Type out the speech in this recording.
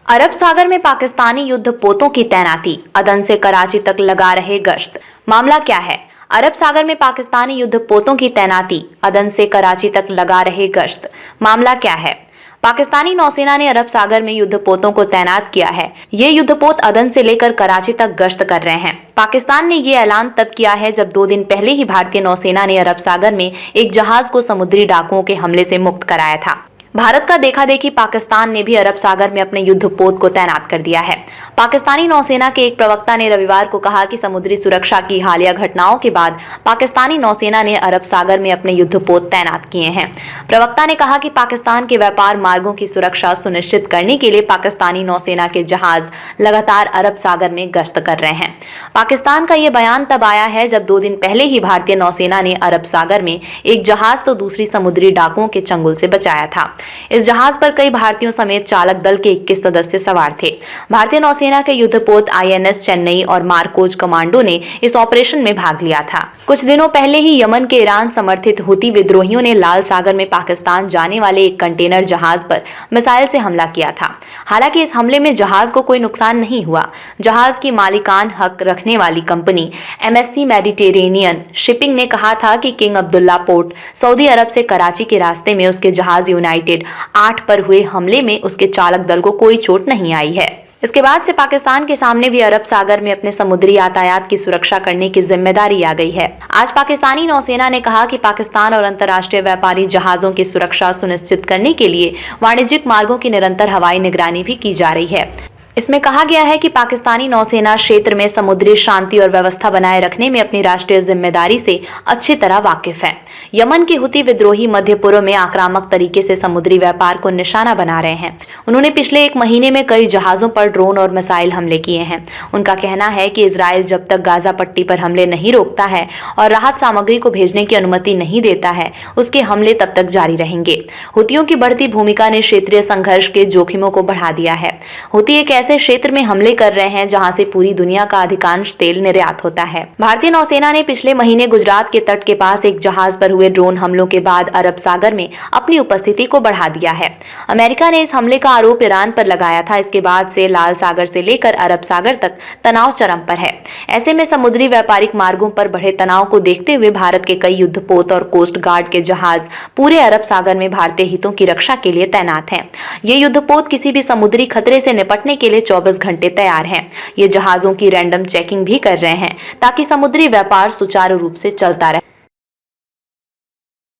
अरब सागर में पाकिस्तानी युद्धपोतों की तैनाती, अदन से कराची तक लगा रहे गश्त। मामला क्या है? अरब सागर में पाकिस्तानी युद्धपोतों की तैनाती, अदन से कराची तक लगा रहे गश्त। मामला क्या है? पाकिस्तानी नौसेना ने अरब सागर में युद्धपोतों को तैनात किया है। ये युद्धपोत अदन से लेकर कराची तक गश्त कर रहे हैं। पाकिस्तान ने ये ऐलान तब किया है जब 2 दिन पहले ही भारतीय नौसेना ने अरब सागर में एक जहाज को समुद्री डाकुओं के हमले से मुक्त कराया था। भारत का देखा देखी पाकिस्तान ने भी अरब सागर में अपने युद्धपोत को तैनात कर दिया है। पाकिस्तानी नौसेना के एक प्रवक्ता ने रविवार को कहा कि समुद्री सुरक्षा की हालिया घटनाओं के बाद पाकिस्तानी नौसेना ने अरब सागर में अपने युद्धपोत तैनात किए हैं। प्रवक्ता ने कहा कि पाकिस्तान के व्यापार मार्गों की सुरक्षा सुनिश्चित करने के लिए पाकिस्तानी नौसेना के जहाज लगातार अरब सागर में गश्त कर रहे हैं। पाकिस्तान का ये बयान तब आया है जब 2 दिन पहले ही भारतीय नौसेना ने अरब सागर में एक जहाज तो दूसरी समुद्री डाकुओं के चंगुल से बचाया था। इस जहाज पर कई भारतीयों समेत चालक दल के 21 सदस्य सवार थे। भारतीय नौसेना के युद्धपोत INS चेन्नई और मार्कोज कमांडो ने इस ऑपरेशन में भाग लिया था। कुछ दिनों पहले ही यमन के ईरान समर्थित हुती विद्रोहियों ने लाल सागर में पाकिस्तान जाने वाले एक कंटेनर जहाज पर मिसाइल से हमला किया था। हालांकि इस हमले में जहाज को कोई नुकसान नहीं हुआ। जहाज की मालिकान हक रखने वाली कंपनी MSC मेडिटेरेनियन शिपिंग ने कहा था कि किंग अब्दुल्ला पोर्ट सऊदी अरब से कराची के रास्ते में उसके जहाज यूनाइटेड 8 पर हुए हमले में उसके चालक दल को कोई चोट नहीं आई है। इसके बाद से पाकिस्तान के सामने भी अरब सागर में अपने समुद्री यातायात की सुरक्षा करने की जिम्मेदारी आ गई है। आज पाकिस्तानी नौसेना ने कहा कि पाकिस्तान और अंतर्राष्ट्रीय व्यापारी जहाजों की सुरक्षा सुनिश्चित करने के लिए वाणिज्यिक मार्गों की निरंतर हवाई निगरानी भी की जा रही है। इसमें कहा गया है कि पाकिस्तानी नौसेना क्षेत्र में समुद्री शांति और व्यवस्था बनाए रखने में अपनी राष्ट्रीय जिम्मेदारी से अच्छी तरह वाकिफ है। यमन के हुती विद्रोही मध्य पूर्व में आक्रामक तरीके से समुद्री व्यापार को निशाना बना रहे हैं। उन्होंने पिछले 1 महीने में कई जहाजों पर ड्रोन और मिसाइल हमले किए हैं। उनका कहना है कि इजराइल जब तक गाजा पट्टी पर हमले नहीं रोकता है और राहत सामग्री को भेजने की अनुमति नहीं देता है, उसके हमले तब तक जारी रहेंगे। हुतियों की बढ़ती भूमिका ने क्षेत्रीय संघर्ष के जोखिमों को बढ़ा दिया है। हुती एक ऐसे क्षेत्र में हमले कर रहे हैं जहां से पूरी दुनिया का अधिकांश तेल निर्यात होता है। भारतीय नौसेना ने पिछले महीने गुजरात के तट के पास एक जहाज पर हुए ड्रोन हमलों के बाद अरब सागर में अपनी उपस्थिति को बढ़ा दिया है। अमेरिका ने इस हमले का आरोप ईरान पर लगाया था। इसके बाद से लाल सागर से लेकर अरब सागर तक तनाव चरम पर है। ऐसे में समुद्री व्यापारिक मार्गों पर बढ़े तनाव को देखते हुए भारत के कई युद्धपोत और कोस्ट गार्ड के जहाज पूरे अरब सागर में भारतीय हितों की रक्षा के लिए तैनात हैं। ये युद्धपोत किसी भी समुद्री खतरे से निपटने के लिए 24 घंटे तैयार हैं। ये जहाजों की रैंडम चेकिंग भी कर रहे हैं ताकि समुद्री व्यापार सुचारू रूप से चलता रहे।